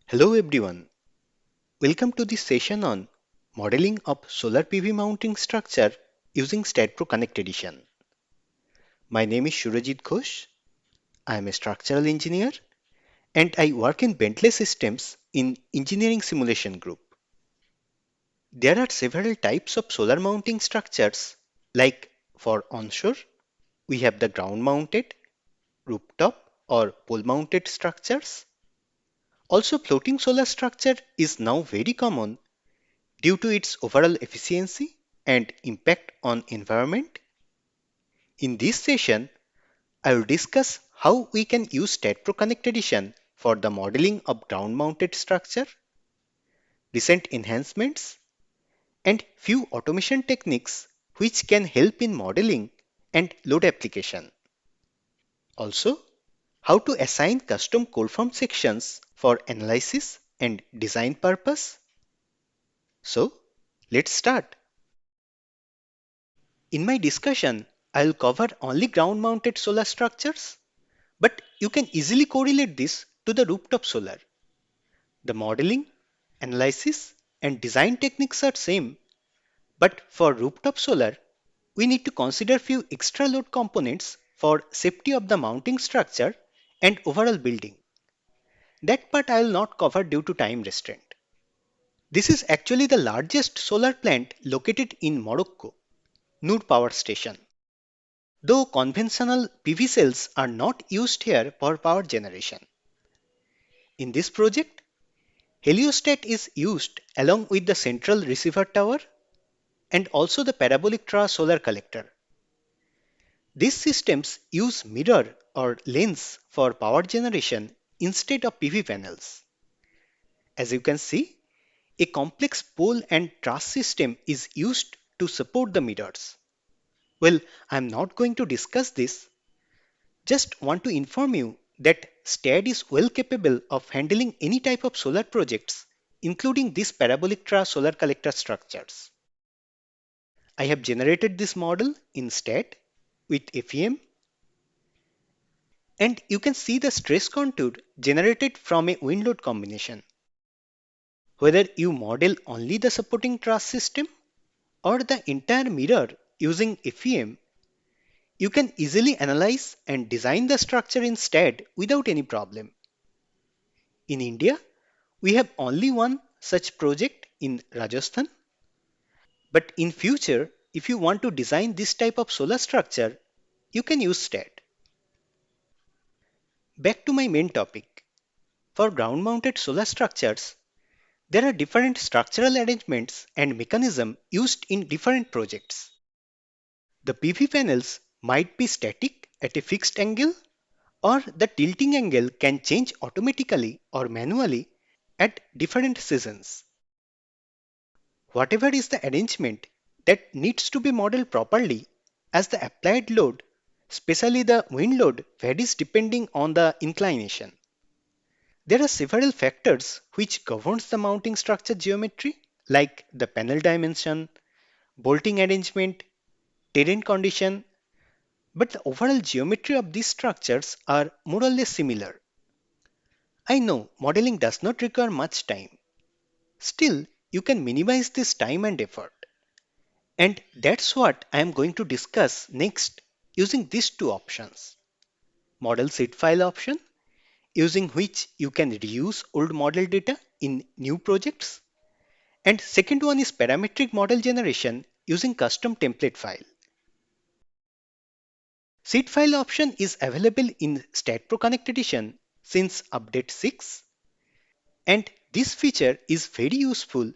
Hello everyone, welcome to this session on modeling of solar PV mounting structure using STAAD.Pro Connect Edition. My name is Surajit Ghosh. I am a structural engineer and I work in Bentley Systems in Engineering Simulation Group. There are several types of solar mounting structures like for onshore, we have the ground mounted, rooftop or pole mounted structures. Also floating solar structure is now very common due to its overall efficiency and impact on environment. In this session, I will discuss how we can use STAAD.Pro Connect Edition for the modeling of ground-mounted structure, recent enhancements, and few automation techniques which can help in modeling and load application. Also, how to assign custom cold-form sections for analysis and design purpose. So, let's start. In my discussion, I will cover only ground-mounted solar structures, but you can easily correlate this to the rooftop solar. The modeling, analysis, and design techniques are same, but for rooftop solar, we need to consider few extra load components for safety of the mounting structure and overall building. That part I will not cover due to time restraint. This is actually the largest solar plant located in Morocco, Noor Power Station. Though conventional PV cells are not used here for power generation. In this project, heliostat is used along with the central receiver tower and also the parabolic truss solar collector. These systems use mirror or lens for power generation instead of PV panels. As you can see, a complex pole and truss system is used to support the mirrors. Well, I am not going to discuss this. Just want to inform you that STAAD is well capable of handling any type of solar projects, including these parabolic truss solar collector structures. I have generated this model in STAAD with FEM, and you can see the stress contour generated from a wind load combination. Whether you model only the supporting truss system or the entire mirror using FEM, you can easily analyze and design the structure in STAAD without any problem. In India, we have only one such project in Rajasthan. But in future, if you want to design this type of solar structure, you can use STAAD. Back to my main topic. For ground-mounted solar structures, there are different structural arrangements and mechanism used in different projects. The PV panels might be static at a fixed angle, or the tilting angle can change automatically or manually at different seasons. Whatever is the arrangement that needs to be modeled properly, as the applied load, especially the wind load, varies depending on the inclination. There are several factors which governs the mounting structure geometry, like the panel dimension, bolting arrangement, terrain condition, but the overall geometry of these structures are more or less similar. I know modeling does not require much time. Still, you can minimize this time and effort. And that's what I am going to discuss next using these two options. Model seed file option, using which you can reuse old model data in new projects. And second one is parametric model generation using custom template file. Seed file option is available in STAAD.Pro Connect Edition since update 6. And this feature is very useful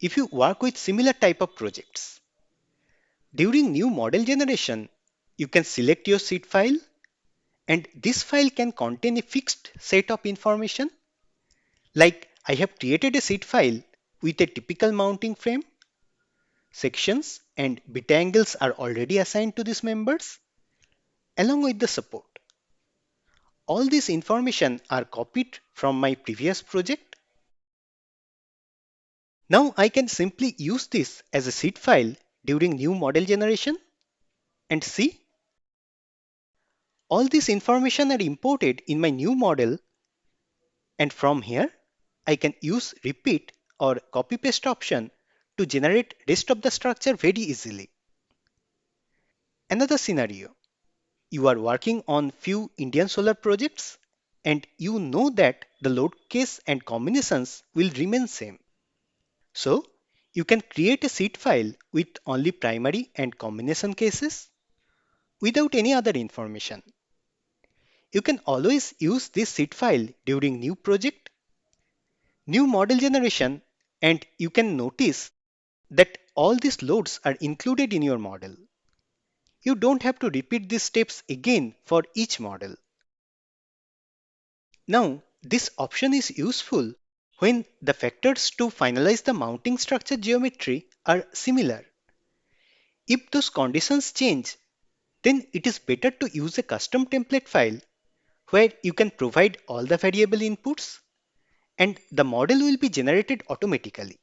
if you work with similar type of projects. During new model generation, you can select your seed file, and this file can contain a fixed set of information. Like I have created a seed file with a typical mounting frame. Sections and beta angles are already assigned to these members along with the support. All this information are copied from my previous project. Now I can simply use this as a seed file during new model generation and see all this information are imported in my new model, and from here I can use repeat or copy paste option to generate rest of the structure very easily. Another scenario, you are working on few Indian solar projects and you know that the load case and combinations will remain same. So you can create a seed file with only primary and combination cases without any other information. You can always use this seed file during new project, new model generation, and you can notice that all these loads are included in your model. You don't have to repeat these steps again for each model. Now, this option is useful when the factors to finalize the mounting structure geometry are similar. If those conditions change, then it is better to use a custom template file where you can provide all the variable inputs and the model will be generated automatically.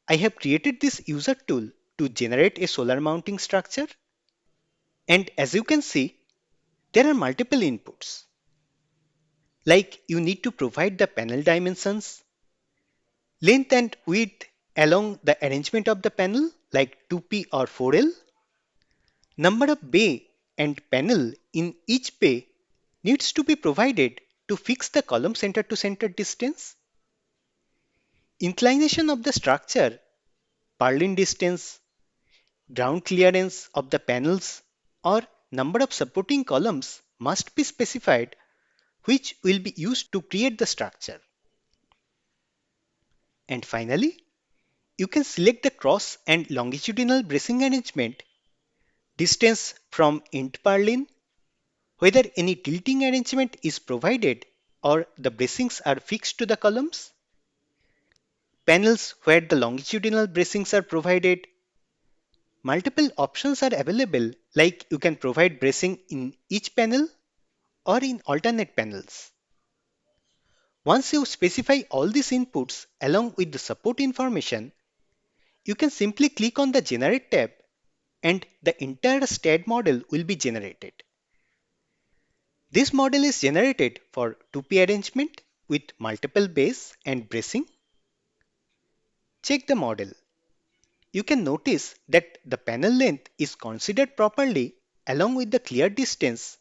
I have created this user tool to generate a solar mounting structure, and as you can see, there are multiple inputs. Like you need to provide the panel dimensions, length and width along the arrangement of the panel like 2P or 4L, number of bay and panel in each bay needs to be provided to fix the column center to center distance, inclination of the structure, purlin distance, ground clearance of the panels, or number of supporting columns must be specified, which will be used to create the structure. And finally, you can select the cross and longitudinal bracing arrangement, distance from end purlin, whether any tilting arrangement is provided or the bracings are fixed to the columns, panels where the longitudinal bracings are provided. Multiple options are available, like you can provide bracing in each panel or in alternate panels. Once you specify all these inputs along with the support information, you can simply click on the Generate tab and the entire STAAD model will be generated. This model is generated for 2P arrangement with multiple bays and bracing. Check the model. You can notice that the panel length is considered properly along with the clear distance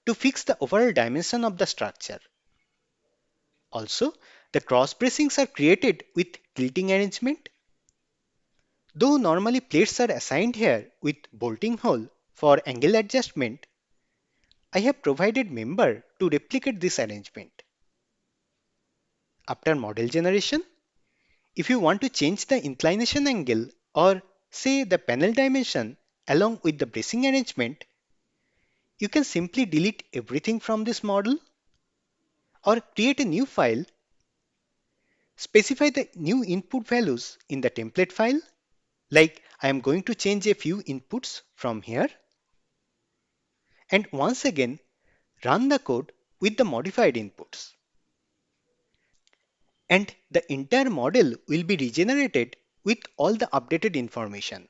to fix the overall dimension of the structure. Also, the cross bracings are created with tilting arrangement. Though normally plates are assigned here with bolting hole for angle adjustment, I have provided member to replicate this arrangement. After model generation, if you want to change the inclination angle or say the panel dimension along with the bracing arrangement, you can simply delete everything from this model or create a new file, specify the new input values in the template file, like I am going to change a few inputs from here, and once again run the code with the modified inputs. And the entire model will be regenerated with all the updated information.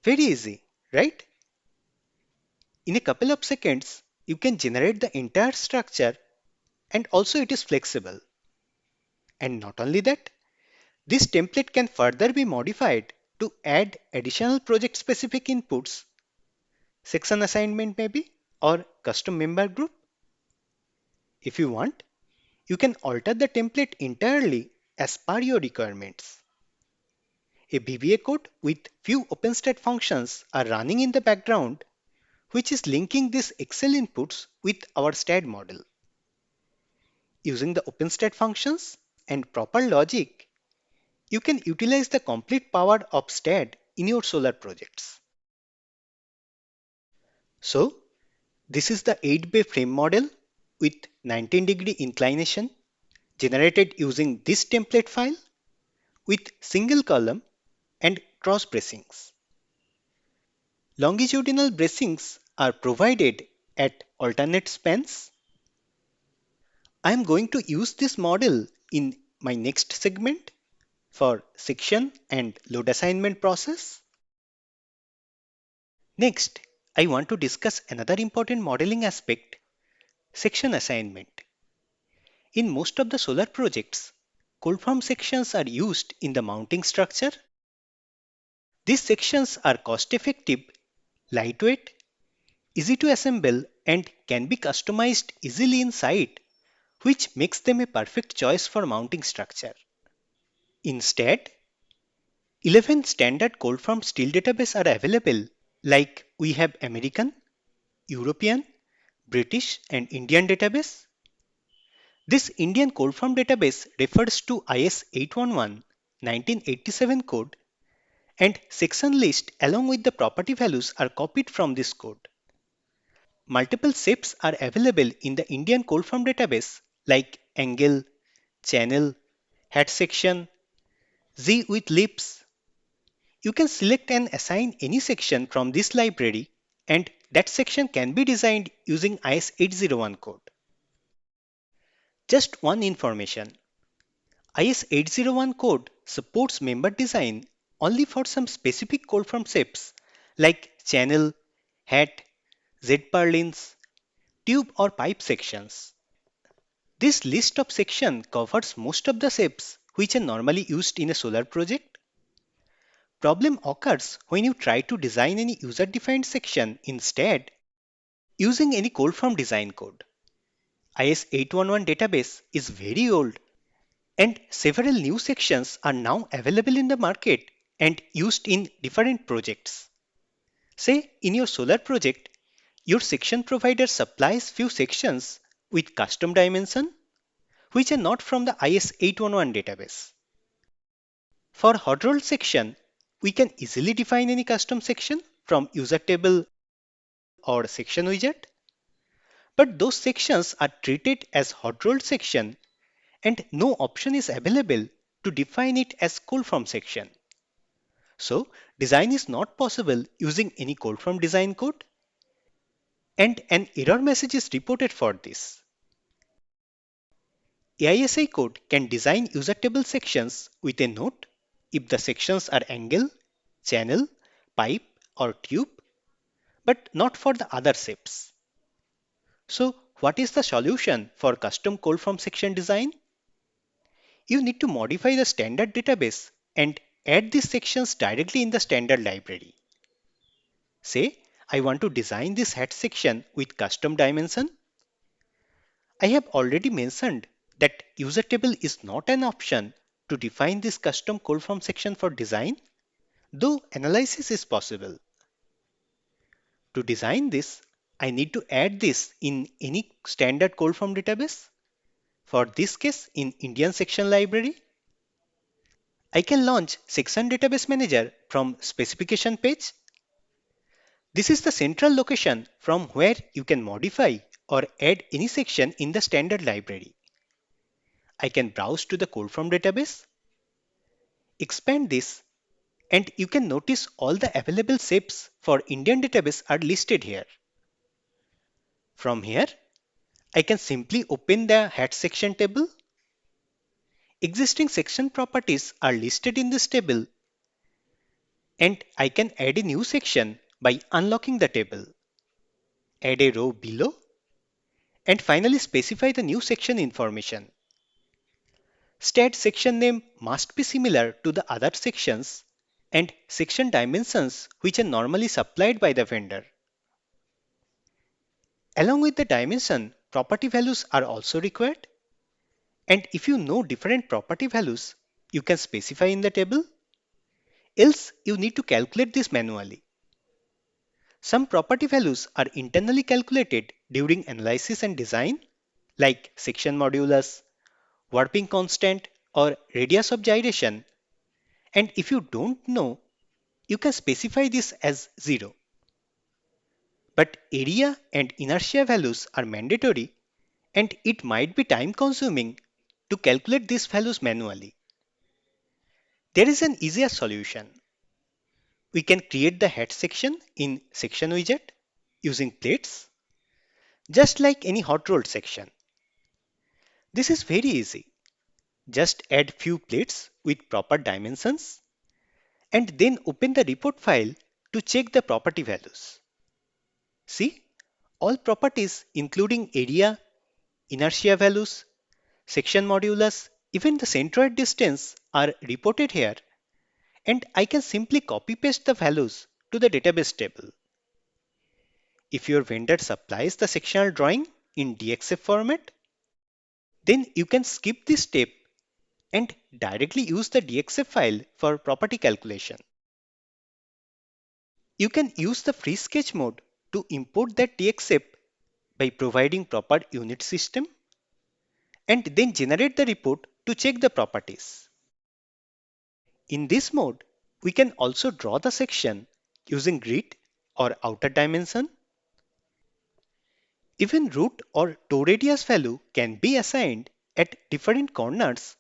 Very easy, right? In a couple of seconds, you can generate the entire structure, and also it is flexible. And not only that, this template can further be modified to add additional project specific inputs, section assignment maybe, or custom member group. If you want, you can alter the template entirely as per your requirements. A VBA code with few OpenStat functions are running in the background, which is linking these Excel inputs with our STAAD model. Using the OpenStat functions and proper logic, you can utilize the complete power of STAAD in your solar projects. So, this is the 8-bay frame model with 19-degree inclination generated using this template file with single column and cross bracings. Longitudinal bracings are provided at alternate spans. I am going to use this model in my next segment for section and load assignment process. Next, I want to discuss another important modeling aspect, section assignment. In most of the solar projects, cold form sections are used in the mounting structure. These sections are cost effective, lightweight, easy to assemble, and can be customized easily inside, which makes them a perfect choice for mounting structure. Instead, 11 standard cold form steel database are available, like we have American, European, British, and Indian database. This Indian cold form database refers to IS811 1987 code, and section list along with the property values are copied from this code. Multiple shapes are available in the Indian cold form database like angle, channel, head section, Z with lips. You can select and assign any section from this library, and that section can be designed using IS801 code. Just one information. IS801 code supports member design only for some specific cold form shapes like channel, hat, Z-purlins, tube or pipe sections. This list of sections covers most of the shapes which are normally used in a solar project. Problem occurs when you try to design any user-defined section instead using any cold form design code. IS811 database is very old, and several new sections are now available in the market and used in different projects. Say in your solar project, your section provider supplies few sections with custom dimension which are not from the IS811 database. For hot rolled section, we can easily define any custom section from user table or section widget, but those sections are treated as hot rolled section and no option is available to define it as cold form section. So design is not possible using any cold form design code, and an error message is reported for this. AISI code can design user table sections with a note if the sections are angle, channel, pipe, or tube, but not for the other shapes. So, what is the solution for custom cold form section design? You need to modify the standard database and add these sections directly in the standard library. Say, I want to design this head section with custom dimension. I have already mentioned that user table is not an option to define this custom cold form section for design, though analysis is possible. To design this, I need to add this in any standard cold form database. For this case, in Indian section library, I can launch section database manager from specification page. This is the central location from where you can modify or add any section in the standard library. I can browse to the cold form database, expand this, and you can notice all the available shapes for Indian database are listed here. From here, I can simply open the head section table. Existing section properties are listed in this table, and I can add a new section by unlocking the table, add a row below, and finally specify the new section information. STAAD section name must be similar to the other sections and section dimensions which are normally supplied by the vendor. Along with the dimension, property values are also required. And if you know different property values, you can specify in the table. Else, you need to calculate this manually. Some property values are internally calculated during analysis and design, like section modulus, warping constant, or radius of gyration. And if you don't know, you can specify this as 0. But area and inertia values are mandatory, and it might be time consuming to calculate these values manually. There is an easier solution. We can create the head section in section widget using plates, just like any hot rolled section. This is very easy. Just add few plates with proper dimensions and then open the report file to check the property values. See, all properties including area, inertia values, section modulus, even the centroid distance are reported here, and I can simply copy paste the values to the database table. If your vendor supplies the sectional drawing in DXF format, then you can skip this step and directly use the DXF file for property calculation. You can use the free sketch mode to import that DXF by providing proper unit system and then generate the report to check the properties. In this mode, we can also draw the section using grid or outer dimension. Even root or toe radius value can be assigned at different corners,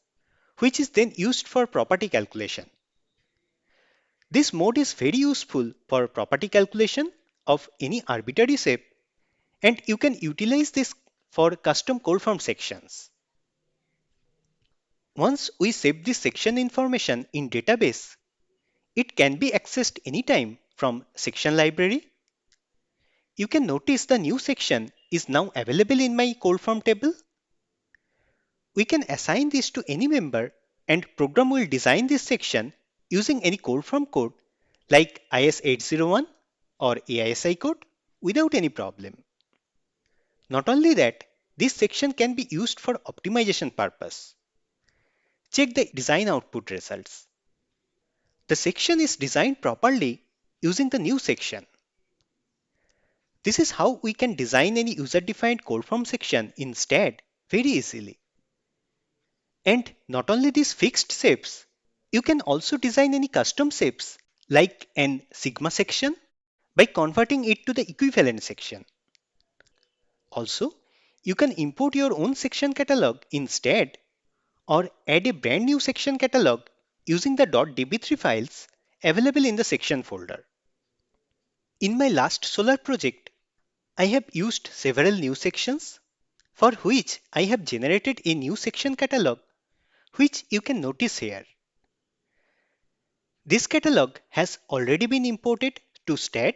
which is then used for property calculation. This mode is very useful for property calculation of any arbitrary shape, and you can utilize this for custom code form sections. Once we save this section information in database, it can be accessed anytime from section library. You can notice the new section is now available in my code form table. We can assign this to any member, and program will design this section using any code form code like IS801 or AISI code without any problem. Not only that, this section can be used for optimization purpose. Check the design output results. The section is designed properly using the new section. This is how we can design any user-defined code form section in STAAD very easily. And not only these fixed shapes, you can also design any custom shapes like an sigma section by converting it to the equivalent section. Also, you can import your own section catalog in STAAD or add a brand new section catalog using the .db3 files available in the section folder. In my last solar project, I have used several new sections for which I have generated a new section catalog, which you can notice here. This catalog has already been imported to STAAD,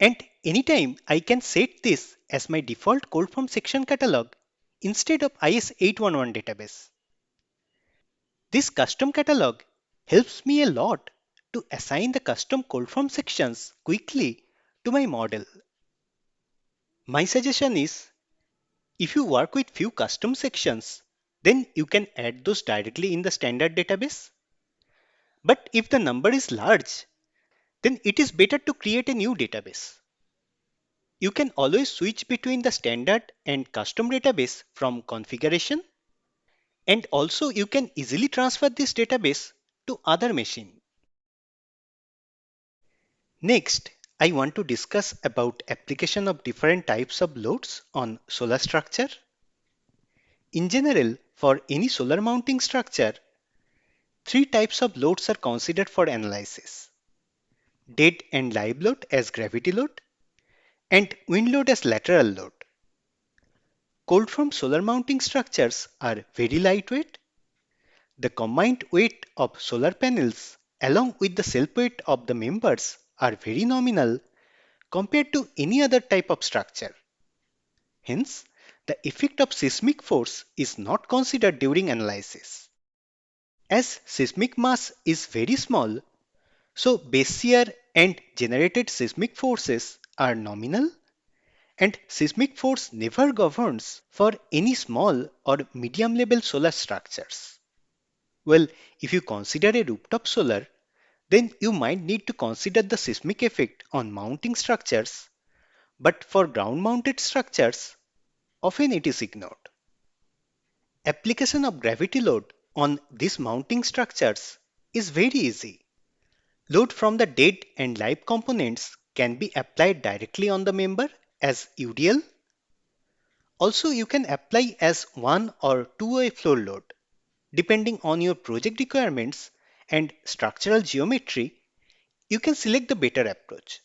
and anytime I can set this as my default code form section catalog instead of IS811 database. This custom catalog helps me a lot to assign the custom code form sections quickly to my model. My suggestion is, if you work with few custom sections, then you can add those directly in the standard database. But if the number is large, then it is better to create a new database. You can always switch between the standard and custom database from configuration, and also you can easily transfer this database to other machine. Next, I want to discuss about application of different types of loads on solar structure. In general, for any solar mounting structure, three types of loads are considered for analysis: dead and live load as gravity load, and wind load as lateral load. Cold form solar mounting structures are very lightweight. The combined weight of solar panels along with the self weight of the members are very nominal compared to any other type of structure. Hence, the effect of seismic force is not considered during analysis. As seismic mass is very small, so base shear and generated seismic forces are nominal, and seismic force never governs for any small or medium level solar structures. Well, if you consider a rooftop solar, then you might need to consider the seismic effect on mounting structures, but for ground mounted structures, often it is ignored. Application of gravity load on these mounting structures is very easy. Load from the dead and live components can be applied directly on the member as UDL. Also, you can apply as one or two-way floor load. Depending on your project requirements and structural geometry, you can select the better approach.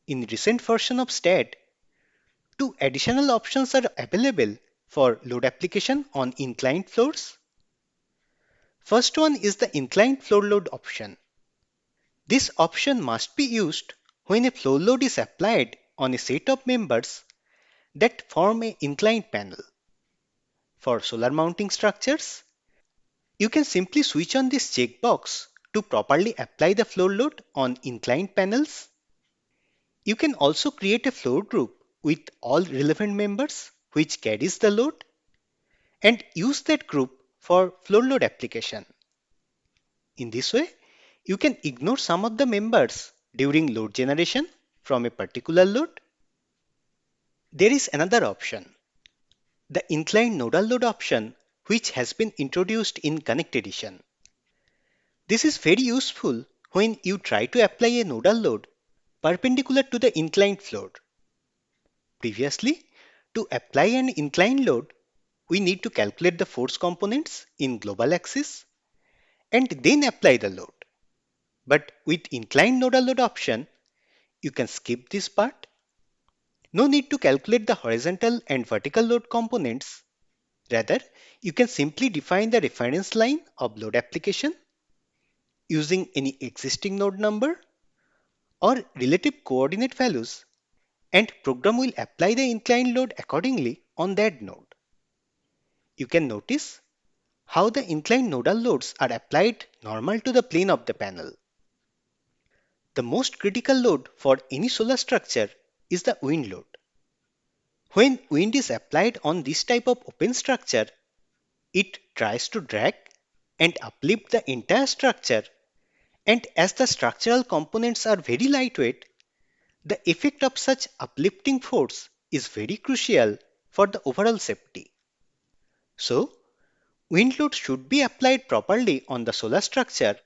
In recent version of STAAD, two additional options are available for load application on inclined floors. First one is the inclined floor load option. This option must be used when a floor load is applied on a set of members that form an inclined panel. for solar mounting structures, you can simply switch on this checkbox to properly apply the floor load on inclined panels. You can also create a floor group with all relevant members which carries the load and use that group for floor load application. In this way, you can ignore some of the members during load generation from a particular load. There is another option, the inclined nodal load option, which has been introduced in Connect Edition. This is very useful when you try to apply a nodal load perpendicular to the inclined floor. Previously, to apply an inclined load, we need to calculate the force components in global axis and then apply the load. But with inclined nodal load option, you can skip this part. No need to calculate the horizontal and vertical load components. Rather, you can simply define the reference line of load application using any existing node number or relative coordinate values, and program will apply the inclined load accordingly on that node. You can notice how the inclined nodal loads are applied normal to the plane of the panel. The most critical load for any solar structure is the wind load. When wind is applied on this type of open structure, it tries to drag and uplift the entire structure, and as the structural components are very lightweight, the effect of such uplifting force is very crucial for the overall safety. So, wind load should be applied properly on the solar structure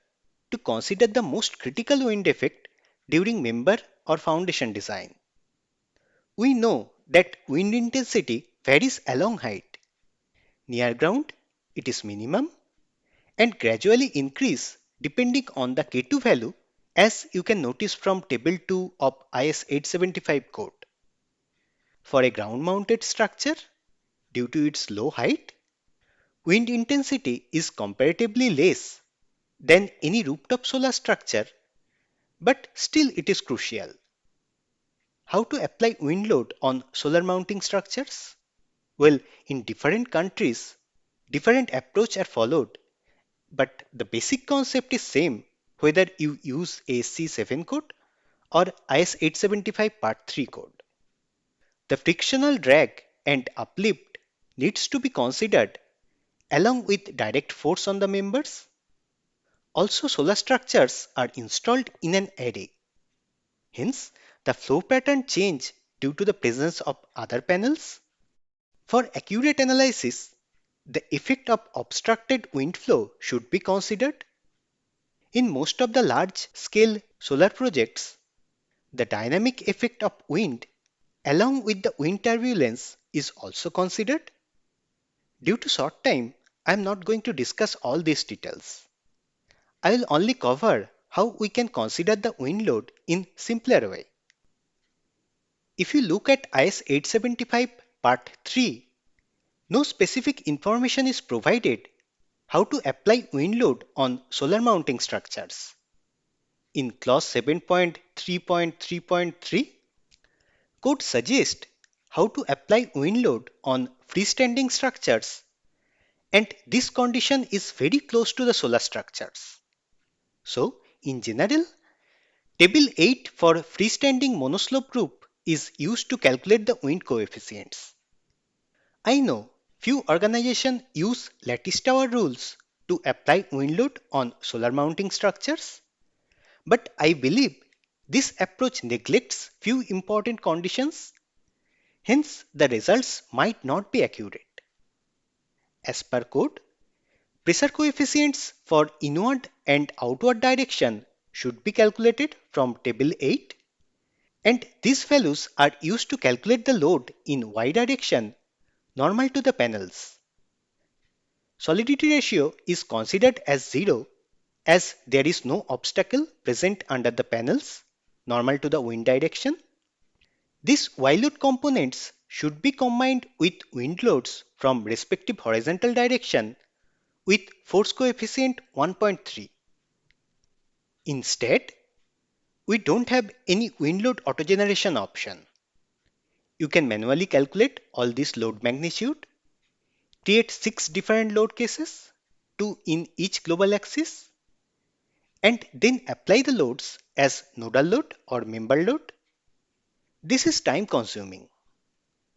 to consider the most critical wind effect during member or foundation design. We know that wind intensity varies along height. Near ground, it is minimum and gradually increase depending on the K2 value, as you can notice from table 2 of IS875 code. For a ground mounted structure, due to its low height, wind intensity is comparatively less than any rooftop solar structure, but still it is crucial. How to apply wind load on solar mounting structures? Well, in different countries, different approach are followed, but the basic concept is same whether you use ASC 7 code or IS875 Part 3 code. The frictional drag and uplift needs to be considered along with direct force on the members. Also, solar structures are installed in an array. Hence, the flow pattern change due to the presence of other panels. For accurate analysis, the effect of obstructed wind flow should be considered. In most of the large-scale solar projects, the dynamic effect of wind along with the wind turbulence is also considered. Due to short time, I am not going to discuss all these details. I will only cover how we can consider the wind load in simpler way. If you look at IS 875 Part 3, no specific information is provided how to apply wind load on solar mounting structures. In clause 7.3.3.3, code suggests how to apply wind load on freestanding structures, and this condition is very close to the solar structures. So, in general, table 8 for freestanding monoslope group is used to calculate the wind coefficients. I know few organizations use lattice tower rules to apply wind load on solar mounting structures, but I believe this approach neglects few important conditions, hence the results might not be accurate. As per code, pressure coefficients for inward and outward direction should be calculated from table 8, and these values are used to calculate the load in y direction normal to the panels. Solidity ratio is considered as 0 as there is no obstacle present under the panels normal to the wind direction. These y load components should be combined with wind loads from respective horizontal direction with force coefficient 1.3. Instead, we don't have any wind load autogeneration option. You can manually calculate all this load magnitude. create 6 different load cases, 2 in each global axis, and then apply the loads as nodal load or member load. This is time consuming.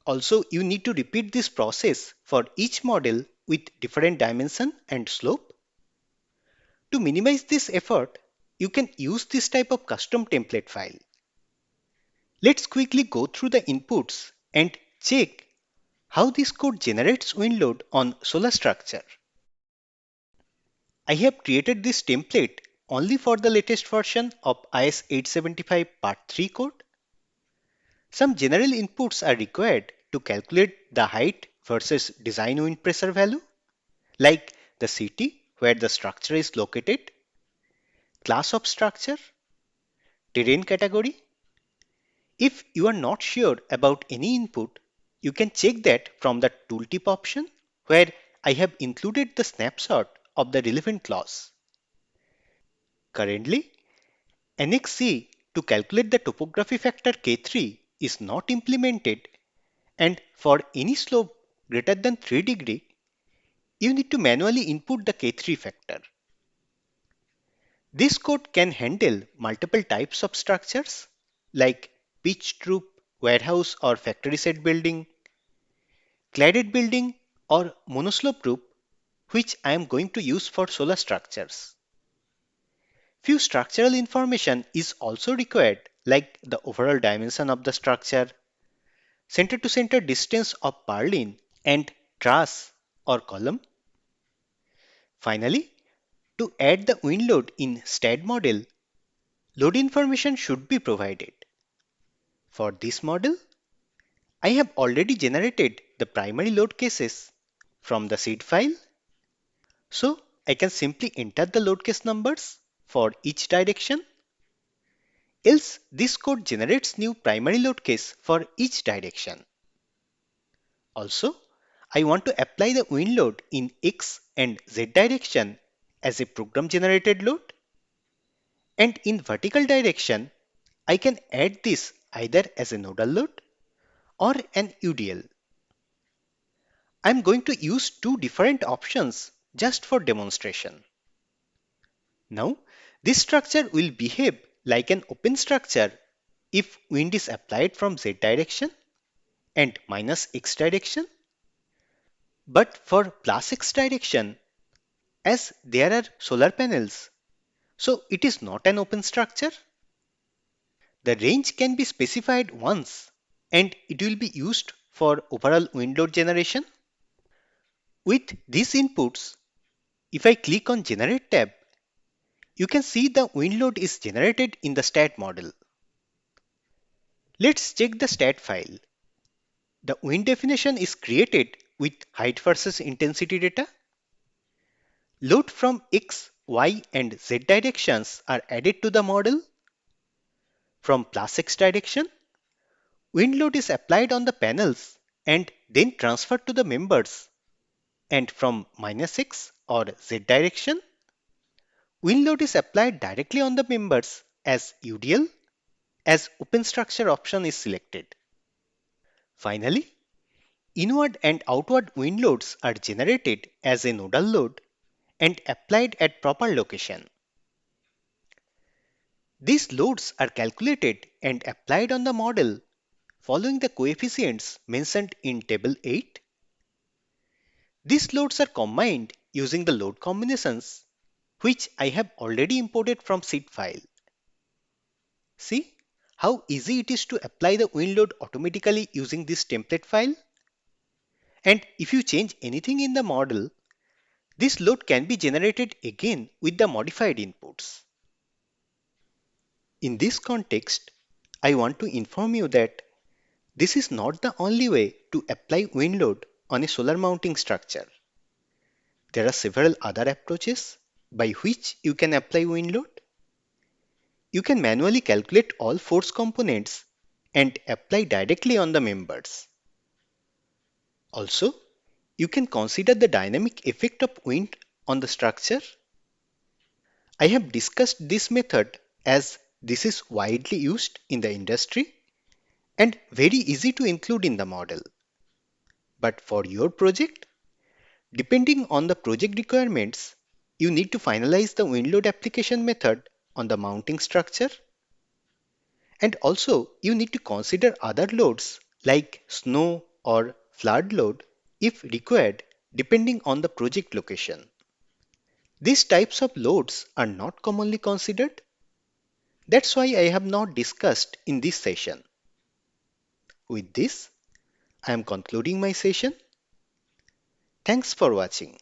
Also, you need to repeat this process for each model with different dimension and slope. To minimize this effort, you can use this type of custom template file. Let's quickly go through the inputs and check how this code generates wind load on solar structure. I have created this template only for the latest version of IS875 Part 3 code. Some general inputs are required to calculate the height versus design wind pressure value, like the city where the structure is located, class of structure, terrain category. If you are not sure about any input, you can check that from the tooltip option where I have included the snapshot of the relevant clause. Currently, Annex C to calculate the topography factor K3 is not implemented, and for any slope greater than 3 degree, you need to manually input the K3 factor. This code can handle multiple types of structures like pitched roof, warehouse or factory set building, cladded building or monoslope roof, which I am going to use for solar structures. Few structural information is also required like the overall dimension of the structure, center to center distance of purlin and truss or column. Finally, to add the wind load in STAAD model, load information should be provided. For this model, I have already generated the primary load cases from the seed file. So I can simply enter the load case numbers for each direction. Else this code generates new primary load case for each direction. Also, I want to apply the wind load in X and Z direction as a program generated load. And in vertical direction, I can add this either as a nodal load or an UDL. I'm going to use two different options just for demonstration. Now, this structure will behave like an open structure if wind is applied from Z direction and minus X direction. But for plus X direction, as there are solar panels, so it is not an open structure. The range can be specified once and it will be used for overall wind load generation. With these inputs, if I click on Generate tab, you can see the wind load is generated in the STAAD model. Let's check the STAAD file. The wind definition is created with height versus intensity data. Load from X, Y and Z directions are added to the model. From plus X direction, wind load is applied on the panels and then transferred to the members. And from minus X or Z direction, wind load is applied directly on the members as UDL as open structure option is selected. Finally, inward and outward wind loads are generated as a nodal load and applied at proper location. These loads are calculated and applied on the model following the coefficients mentioned in Table 8. These loads are combined using the load combinations which I have already imported from seed file. See how easy it is to apply the wind load automatically using this template file? And if you change anything in the model, this load can be generated again with the modified inputs. In this context, I want to inform you that this is not the only way to apply wind load on a solar mounting structure. There are several other approaches by which you can apply wind load. You can manually calculate all force components and apply directly on the members. Also, you can consider the dynamic effect of wind on the structure. I have discussed this method as this is widely used in the industry and very easy to include in the model. But for your project, Depending on the project requirements, you need to finalize the wind load application method on the mounting structure. And also, you need to consider other loads like snow or flood load if required, depending on the project location. These types of loads are not commonly considered. That's why I have not discussed in this session. With this, I am concluding my session. Thanks for watching.